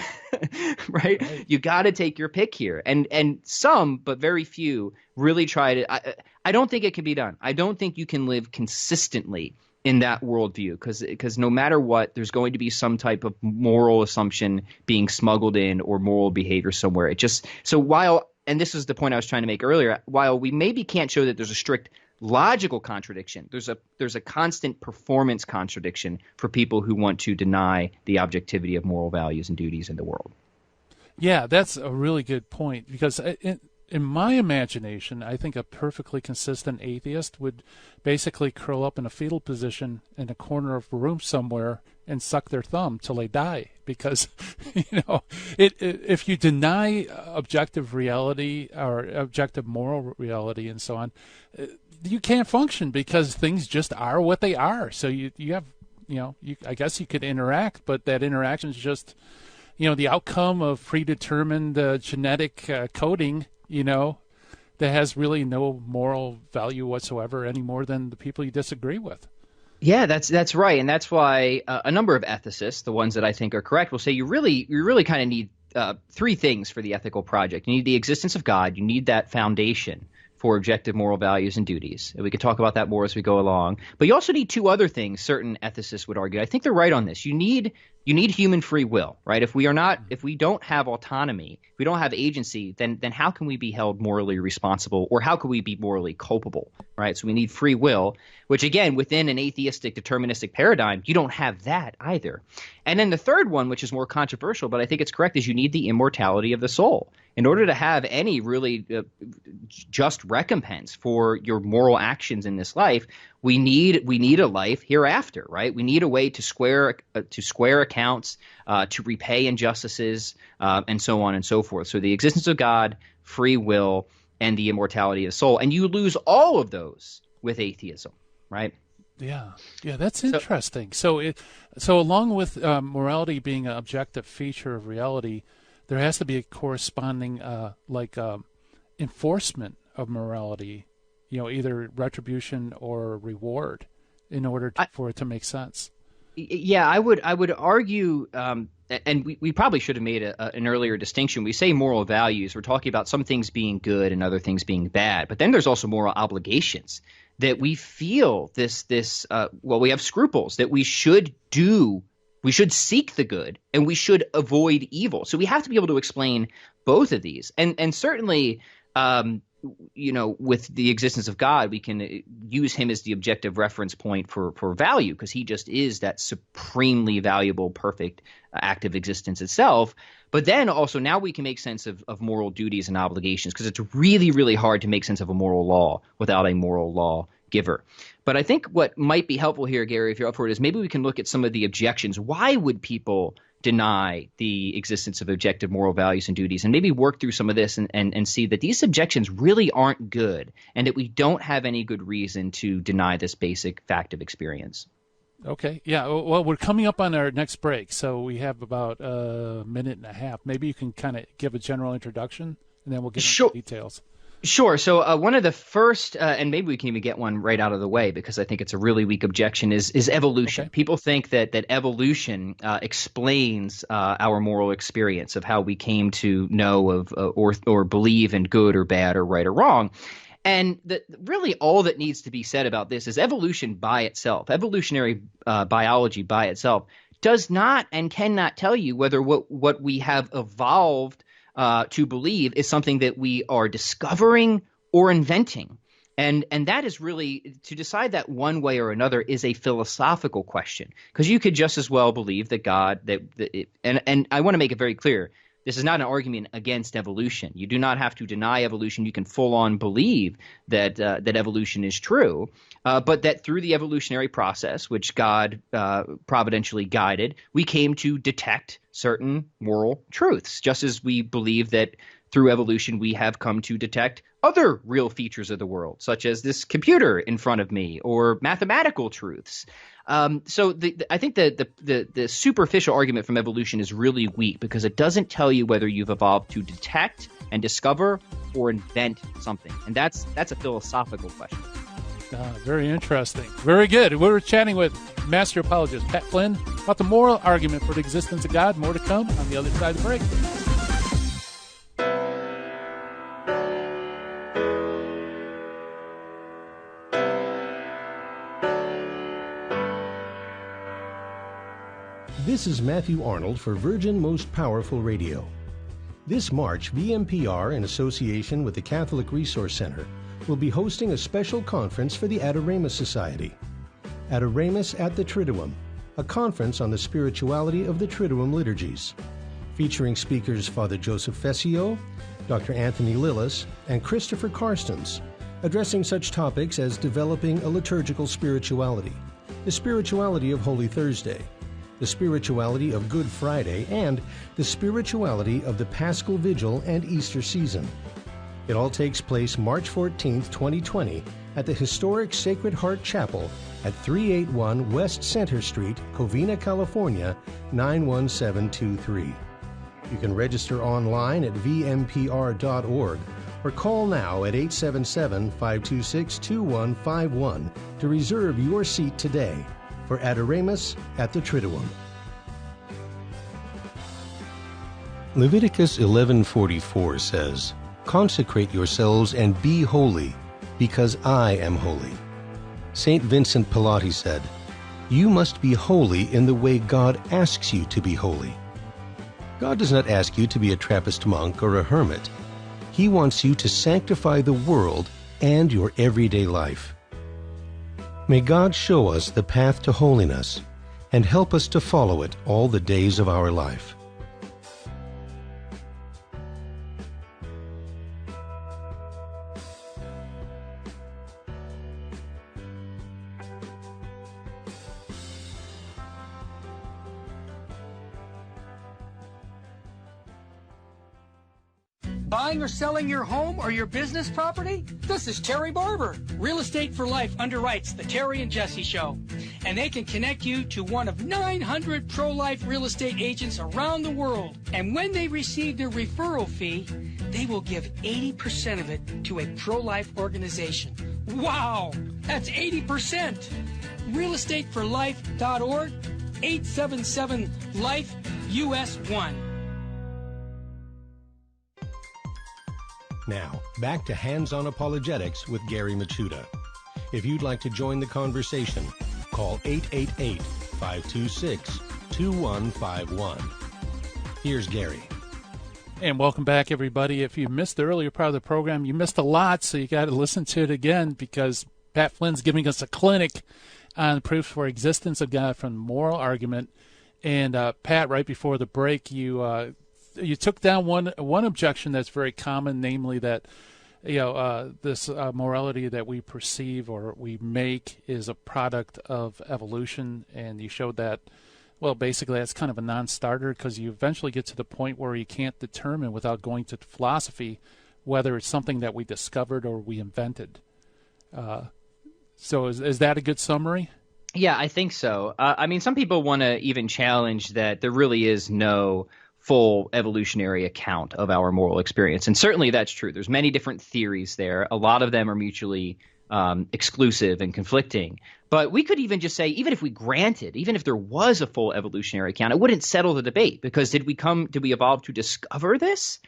Right? You got to take your pick here. And some, but very few, really try to I don't think it can be done. I don't think you can live consistently in that worldview because no matter what, there's going to be some type of moral assumption being smuggled in or moral behavior somewhere. And this is the point I was trying to make earlier, while we maybe can't show that there's a strict logical contradiction, there's a constant performance contradiction for people who want to deny the objectivity of moral values and duties in the world. Yeah, that's a really good point because in my imagination, I think a perfectly consistent atheist would basically curl up in a fetal position in a corner of a room somewhere and suck their thumb till they die. Because, if you deny objective reality or objective moral reality and so on, you can't function because things just are what they are. So you have, I guess you could interact, but that interaction is just, the outcome of predetermined genetic coding, that has really no moral value whatsoever any more than the people you disagree with. Yeah, that's right, and that's why a number of ethicists, the ones that I think are correct, will say you really kind of need three things for the ethical project. You need the existence of God. You need that foundation for objective moral values and duties. And we can talk about that more as we go along. But you also need two other things. Certain ethicists would argue. I think they're right on this. You need human free will, right? If we don't have autonomy, if we don't have agency, then how can we be held morally responsible, or how can we be morally culpable, right? So we need free will, which again, within an atheistic deterministic paradigm, you don't have that either. And then the third one, which is more controversial, but I think it's correct, is you need the immortality of the soul. in order to have any really just recompense for your moral actions in this life, we need a life hereafter, right? We need a way to square accounts, to repay injustices, and so on and so forth. So the existence of God, free will, and the immortality of the soul, and you lose all of those with atheism, right? Yeah, that's interesting. So along with morality being an objective feature of reality, there has to be a corresponding enforcement of morality, either retribution or reward, in order for it to make sense. Yeah, I would argue, and we probably should have made an earlier distinction. We say moral values. We're talking about some things being good and other things being bad. But then there's also moral obligations that we feel we have scruples that we should do. We should seek the good and we should avoid evil. So we have to be able to explain both of these. And certainly, with the existence of God, we can use him as the objective reference point for value, because he just is that supremely valuable, perfect active existence itself. But then also now we can make sense of moral duties and obligations, because it's really, really hard to make sense of a moral law without a moral law giver. But I think what might be helpful here, Gary, if you're up for it, is maybe we can look at some of the objections. Why would people deny the existence of objective moral values and duties, and maybe work through some of this and see that these objections really aren't good, and that we don't have any good reason to deny this basic fact of experience? Okay. Yeah. Well, we're coming up on our next break, so we have about a minute and a half. Maybe you can kind of give a general introduction, and then we'll get into details. Sure. So one of the first, and maybe we can even get one right out of the way, because I think it's a really weak objection, is evolution. Okay. People think that evolution explains our moral experience of how we came to know of or believe in good or bad or right or wrong. And really all that needs to be said about this is evolution by itself, evolutionary biology by itself, does not and cannot tell you whether what we have evolved to believe is something that we are discovering or inventing. And that is really, to decide that one way or another is a philosophical question, because you could just as well believe that God, and I want to make it very clear, this is not an argument against evolution. You do not have to deny evolution. You can full on believe that evolution is true, but that through the evolutionary process, which God providentially guided, we came to detect certain moral truths, just as we believe that through evolution we have come to detect other real features of the world, such as this computer in front of me or mathematical truths. So I think the superficial argument from evolution is really weak, because it doesn't tell you whether you've evolved to detect and discover or invent something. And that's a philosophical question. Very interesting. Very good. We're chatting with Master Apologist Pat Flynn about the moral argument for the existence of God. More to come on the other side of the break. This is Matthew Arnold for Virgin Most Powerful Radio. This March, VMPR, in association with the Catholic Resource Center, will be hosting a special conference for the Adoramus Society. Adoramus at the Triduum, a conference on the spirituality of the Triduum liturgies, featuring speakers Father Joseph Fessio, Dr. Anthony Lillis, and Christopher Carstens, addressing such topics as developing a liturgical spirituality, the spirituality of Holy Thursday, the spirituality of Good Friday, and the spirituality of the Paschal Vigil and Easter season. It all takes place March 14, 2020, at the historic Sacred Heart Chapel at 381 West Center Street, Covina, California, 91723. You can register online at vmpr.org or call now at 877-526-2151 to reserve your seat today for Adoramus at the Triduum. Leviticus 11:44 says, "Consecrate yourselves and be holy, because I am holy." St. Vincent Pallotti said, "You must be holy in the way God asks you to be holy." God does not ask you to be a Trappist monk or a hermit. He wants you to sanctify the world and your everyday life. May God show us the path to holiness and help us to follow it all the days of our life. Buying or selling your home or your business property? This is Terry Barber. Real Estate for Life underwrites the Terry and Jesse Show. And they can connect you to one of 900 pro-life real estate agents around the world. And when they receive their referral fee, they will give 80% of it to a pro-life organization. Wow! That's 80%! realestateforlife.org, 877-LIFE-US1. Now, back to Hands-on Apologetics with Gary Machuda. If you'd like to join the conversation, call 888-526-2151. Here's Gary. And welcome back, everybody. If you missed the earlier part of the program, you missed a lot, so you got to listen to it again because Pat Flynn's giving us a clinic on proofs for existence of God from moral argument. And Pat, right before the break, you took down one objection that's very common, namely that this morality that we perceive or we make is a product of evolution, and you showed that. Well, basically, that's kind of a non-starter because you eventually get to the point where you can't determine without going to philosophy whether it's something that we discovered or we invented. So is that a good summary? Yeah, I think so. I mean, some people want to even challenge that there really is no full evolutionary account of our moral experience. And certainly that's true. There's many different theories there. A lot of them are mutually exclusive and conflicting. But we could even just say, even if we granted, even if there was a full evolutionary account, it wouldn't settle the debate because did we evolve to discover this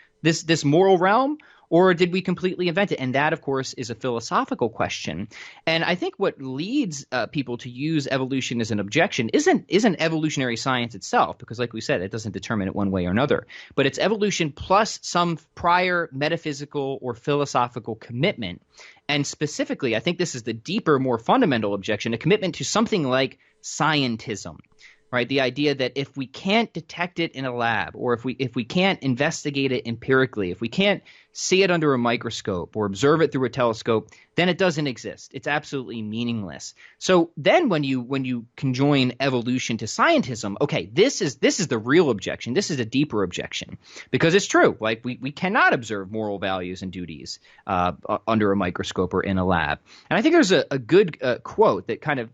moral realm? Or did we completely invent it? And that, of course, is a philosophical question. And I think what leads people to use evolution as an objection isn't evolutionary science itself, because like we said, it doesn't determine it one way or another. But it's evolution plus some prior metaphysical or philosophical commitment. And specifically, I think this is the deeper, more fundamental objection, a commitment to something like scientism. Right, the idea that if we can't detect it in a lab, or if we can't investigate it empirically, if we can't see it under a microscope or observe it through a telescope, then it doesn't exist. It's absolutely meaningless. So then when you conjoin evolution to scientism, okay, this is the real objection. This is a deeper objection because it's true. Like we cannot observe moral values and duties under a microscope or in a lab. And I think there's a good quote that kind of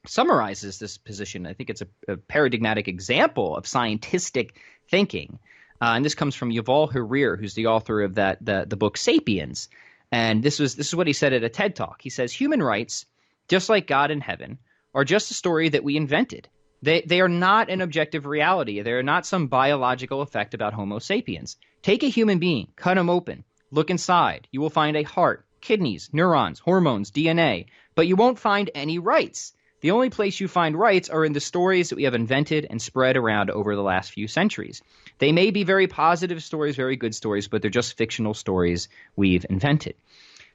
summarizes this position. I think it's a paradigmatic example of scientistic thinking. And this comes from Yuval Harari, who's the author of the book Sapiens. And this is what he said at a TED Talk. He says, human rights, just like God in heaven, are just a story that we invented. They are not an objective reality. They are not some biological effect about Homo sapiens. Take a human being, cut him open, look inside. You will find a heart, kidneys, neurons, hormones, DNA, but you won't find any rights. The only place you find rights are in the stories that we have invented and spread around over the last few centuries. They may be very positive stories, very good stories, but they're just fictional stories we've invented.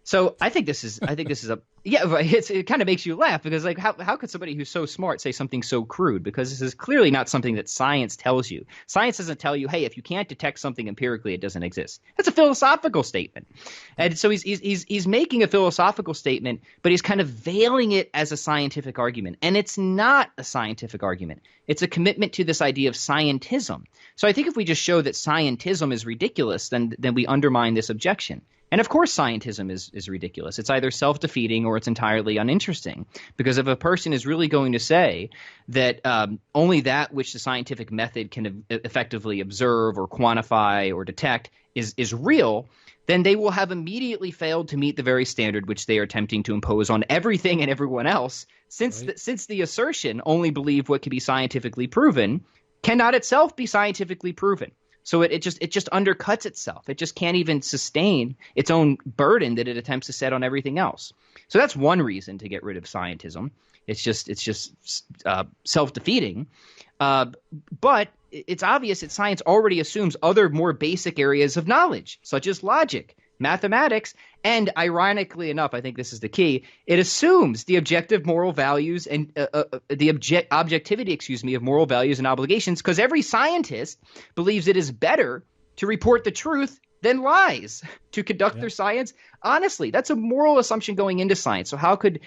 So I think this is it kind of makes you laugh because like how could somebody who's so smart say something so crude? Because this is clearly not something that science tells you. Science doesn't tell you, hey, if you can't detect something empirically, it doesn't exist. That's a philosophical statement. And so he's making a philosophical statement, but he's kind of veiling it as a scientific argument. And it's not a scientific argument. It's a commitment to this idea of scientism. So I think if we just show that scientism is ridiculous, then we undermine this objection. And of course, scientism is ridiculous. It's either self-defeating or it's entirely uninteresting. Because if a person is really going to say that only that which the scientific method can effectively observe or quantify or detect is real, then they will have immediately failed to meet the very standard which they are attempting to impose on everything and everyone else, since the assertion only believe what can be scientifically proven cannot itself be scientifically proven. So it just undercuts itself. It just can't even sustain its own burden that it attempts to set on everything else. So that's one reason to get rid of scientism. It's just self-defeating. But it's obvious that science already assumes other more basic areas of knowledge, such as logic, mathematics, and ironically enough, I think this is the key, it assumes the objective moral values and objectivity of moral values and obligations, because every scientist believes it is better to report the truth than lies, to conduct their science honestly. That's a moral assumption going into science. So how could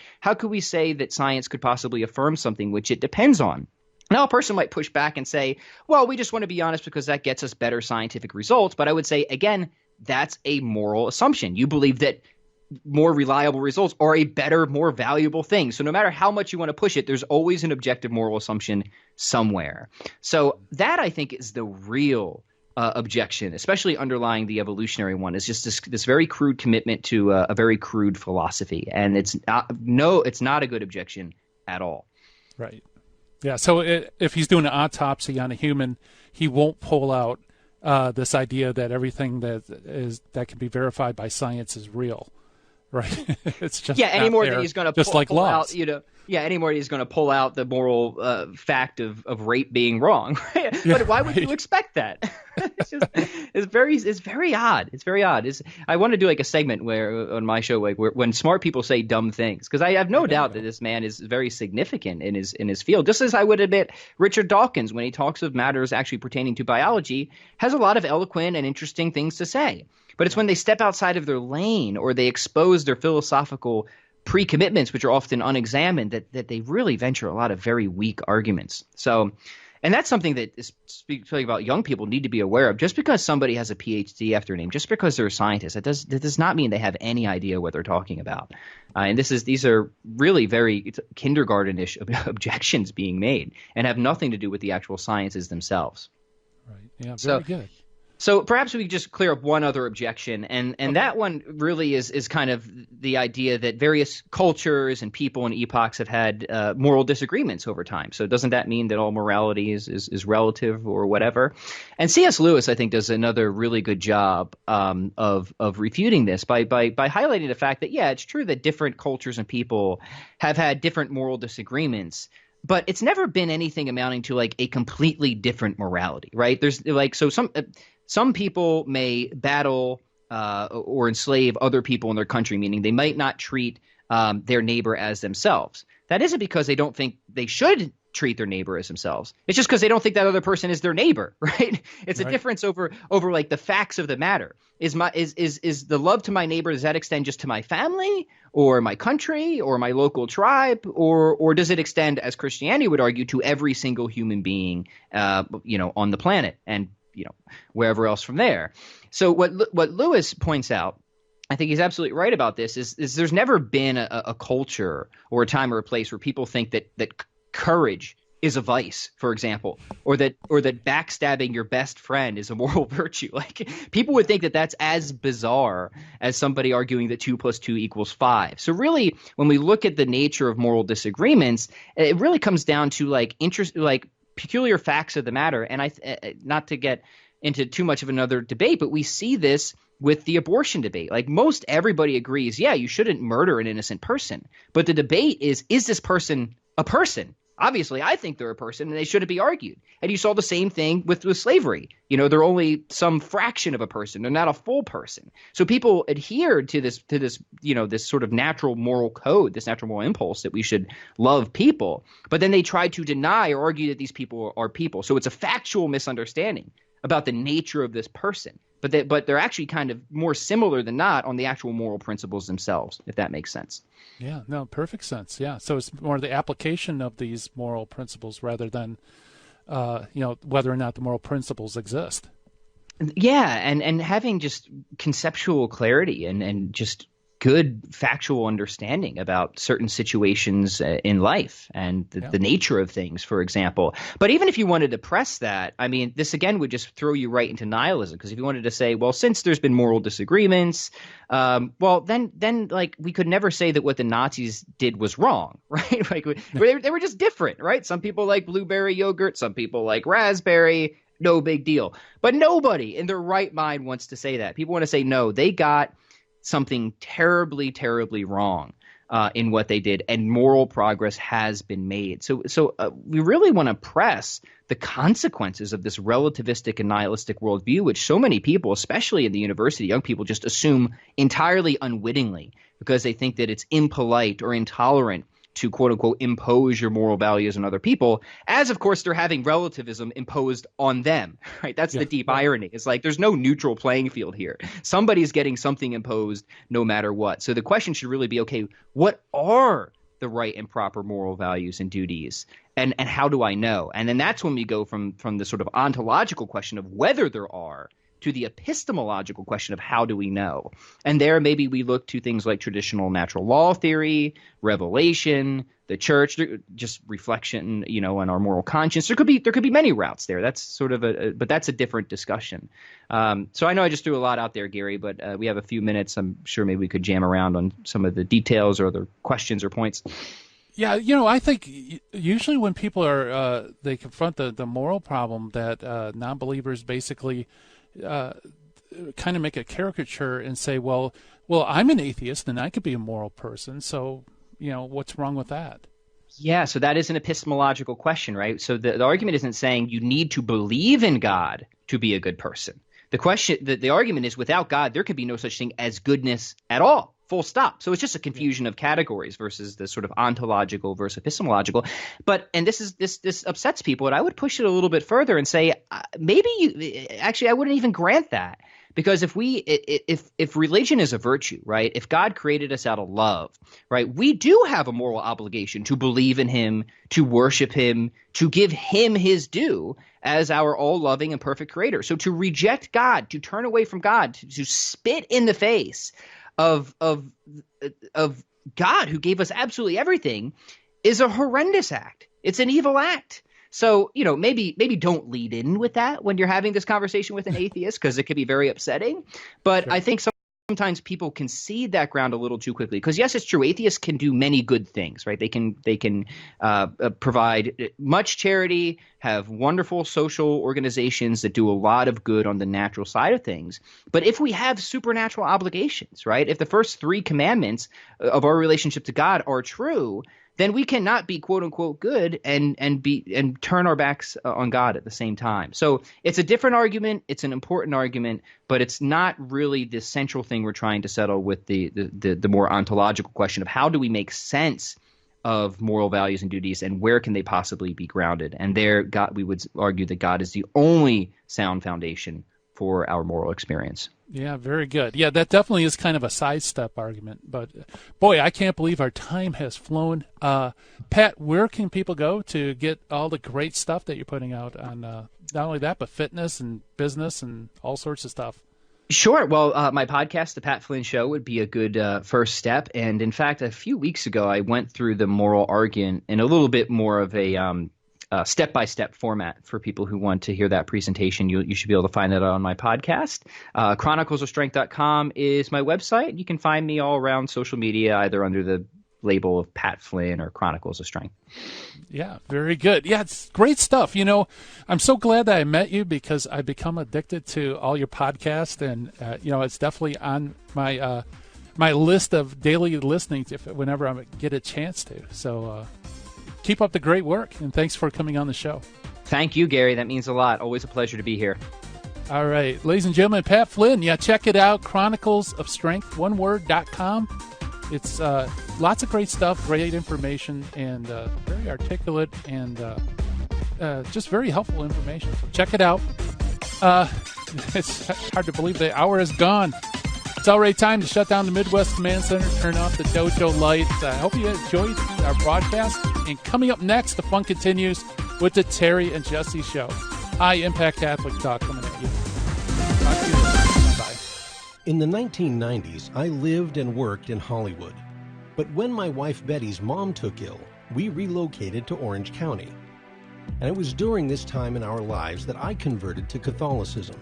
we say that science could possibly affirm something which it depends on? Now, a person might push back and say, well, we just want to be honest because that gets us better scientific results. But I would say, again, that's a moral assumption. You believe that more reliable results are a better, more valuable thing. So no matter how much you want to push it, there's always an objective moral assumption somewhere. So that, I think, is the real objection, especially underlying the evolutionary one, is just this very crude commitment to a very crude philosophy. And it's not a good objection at all. Right. Yeah. So if he's doing an autopsy on a human, he won't pull out this idea that everything that can be verified by science is real. Right. It's just anymore than he's going to just like pull laws. out, anymore he's going to pull out the moral fact of rape being wrong. Right? Yeah, but why would you expect that? It's very odd. It's very odd. I want to do like a segment where on my show, like when smart people say dumb things, because I have no doubt that this man is very significant in his field. Just as I would admit Richard Dawkins, when he talks of matters actually pertaining to biology, has a lot of eloquent and interesting things to say. But it's when they step outside of their lane or they expose their philosophical pre-commitments, which are often unexamined, that they really venture a lot of very weak arguments. So, and that's something that speaking about young people need to be aware of. Just because somebody has a PhD after their name, just because they're a scientist, that does not mean they have any idea what they're talking about. And these are really very kindergarten-ish objections being made and have nothing to do with the actual sciences themselves. Right. Yeah. Very good. So perhaps we could just clear up one other objection, and okay. That one really is kind of the idea that various cultures and people and epochs have had moral disagreements over time. So doesn't that mean that all morality is relative or whatever? And C.S. Lewis, I think, does another really good job of refuting this by highlighting the fact that, yeah, it's true that different cultures and people have had different moral disagreements. But it's never been anything amounting to like a completely different morality, right? There's like some people may battle or enslave other people in their country, meaning they might not treat their neighbor as themselves. That isn't because they don't think they should treat their neighbor as themselves. It's just because they don't think that other person is their neighbor, right? It's right. A difference over like the facts of the matter. Is the love to my neighbor, does that extend just to my family or my country or my local tribe, or does it extend, as Christianity would argue, to every single human being on the planet and wherever else from there? So what Lewis points out, I think he's absolutely right about this, is there's never been a culture or a time or a place where people think that courage is a vice, for example, or that backstabbing your best friend is a moral virtue. Like, people would think that that's as bizarre as somebody arguing that 2 + 2 = 5. So really, when we look at the nature of moral disagreements, it really comes down to peculiar facts of the matter. And not to get into too much of another debate, but we see this with the abortion debate. Like, most everybody agrees, yeah, you shouldn't murder an innocent person. But the debate is this person a person? Obviously, I think they're a person, and they shouldn't be argued. And you saw the same thing with slavery. They're only some fraction of a person. They're not a full person. So people adhered to this this sort of natural moral code, this natural moral impulse that we should love people. But then they tried to deny or argue that these people are people. So it's a factual misunderstanding about the nature of this person. But they're actually kind of more similar than not on the actual moral principles themselves, if that makes sense. Yeah, no, perfect sense. Yeah, so it's more the application of these moral principles rather than, whether or not the moral principles exist. Yeah, and having just conceptual clarity and just good factual understanding about certain situations in life and the nature of things, for example. But even if you wanted to press that, I mean, this again would just throw you right into nihilism, because if you wanted to say, well, since there's been moral disagreements, then like we could never say that what the Nazis did was wrong, right? Like they were just different, right? Some people like blueberry yogurt, some people like raspberry, no big deal. But nobody in their right mind wants to say that. People want to say, no, they got something terribly, terribly wrong in what they did, and moral progress has been made. So we really want to press the consequences of this relativistic and nihilistic worldview, which so many people, especially in the university, young people, just assume entirely unwittingly because they think that it's impolite or intolerant to, quote unquote, impose your moral values on other people, as of course they're having relativism imposed on them, right? That's the deep irony. It's like there's no neutral playing field here. Somebody's getting something imposed no matter what. So the question should really be, okay, what are the right and proper moral values and duties? And how do I know? And then that's when we go from the sort of ontological question of whether there are to the epistemological question of how do we know? And there maybe we look to things like traditional natural law theory, revelation, the church, just reflection, on our moral conscience. There could be many routes there. That's sort of but that's a different discussion. So I know I just threw a lot out there, Gary, but we have a few minutes. I'm sure maybe we could jam around on some of the details or other questions or points. Yeah, I think usually when people are they confront the moral problem that non-believers basically kind of make a caricature and say, well, I'm an atheist and I could be a moral person, so what's wrong with that? Yeah, so that is an epistemological question, right? So the argument isn't saying you need to believe in God to be a good person. The question, the argument is without God, there could be no such thing as goodness at all. Full stop. So it's just a confusion of categories versus the sort of ontological versus epistemological. And this upsets people. And I would push it a little bit further and say actually I wouldn't even grant that, because if religion is a virtue, right? If God created us out of love, right? We do have a moral obligation to believe in Him, to worship Him, to give Him His due as our all-loving and perfect Creator. So to reject God, to turn away from God, to spit in the face of God, who gave us absolutely everything, is a horrendous act. It's an evil act. So, maybe don't lead in with that when you're having this conversation with an atheist, because it could be very upsetting. But sure. I think sometimes people concede that ground a little too quickly, because yes, it's true. Atheists can do many good things, right? They can provide much charity, have wonderful social organizations that do a lot of good on the natural side of things. But if we have supernatural obligations, right? If the first 3 commandments of our relationship to God are true, then we cannot be quote unquote good and turn our backs on God at the same time. So it's a different argument. It's an important argument, but it's not really the central thing we're trying to settle with the more ontological question of how do we make sense of moral values and duties, and where can they possibly be grounded? And there, we would argue that God is the only sound foundation for our moral experience. Yeah, very good. Yeah, that definitely is kind of a sidestep argument. But, boy, I can't believe our time has flown. Pat, where can people go to get all the great stuff that you're putting out on not only that, but fitness and business and all sorts of stuff? Sure. Well, my podcast, The Pat Flynn Show, would be a good first step. And, in fact, a few weeks ago, I went through the moral argument in a little bit more of a step-by-step format for people who want to hear that presentation. You should be able to find that on my podcast. ChroniclesOfStrength.com is my website. You can find me all around social media, either under the label of Pat Flynn or Chronicles of Strength. Yeah, very good. Yeah, it's great stuff. I'm so glad that I met you, because I've become addicted to all your podcasts, and it's definitely on my my list of daily listening whenever I get a chance to. So keep up the great work, and thanks for coming on the show. Thank you, Gary. That means a lot. Always a pleasure to be here. All right, ladies and gentlemen, Pat Flynn. Yeah, check it out. ChroniclesOfStrength.com. It's lots of great stuff, great information, and very articulate and just very helpful information. So check it out. It's hard to believe the hour is gone. It's already time to shut down the Midwest Command Center, turn off the dojo lights. I hope you enjoyed our broadcast. And coming up next, the fun continues with the Terry and Jesse Show. Impact Catholic Talk coming at you. Talk to you later. Bye. In the 1990s, I lived and worked in Hollywood. But when my wife Betty's mom took ill, we relocated to Orange County. And it was during this time in our lives that I converted to Catholicism.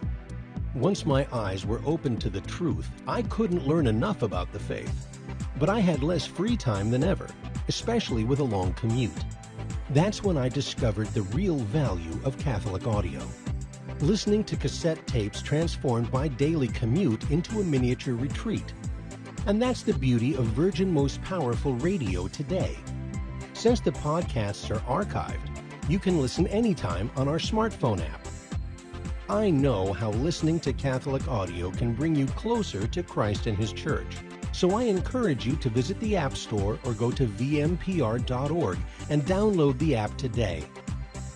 Once my eyes were opened to the truth, I couldn't learn enough about the faith. But I had less free time than ever, especially with a long commute. That's when I discovered the real value of Catholic audio. Listening to cassette tapes transformed my daily commute into a miniature retreat. And that's the beauty of Virgin Most Powerful Radio today. Since the podcasts are archived, you can listen anytime on our smartphone app. I know how listening to Catholic audio can bring you closer to Christ and His Church. So I encourage you to visit the App Store or go to vmpr.org and download the app today.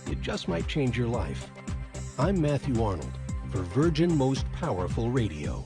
It just might change your life. I'm Matthew Arnold for Virgin Most Powerful Radio.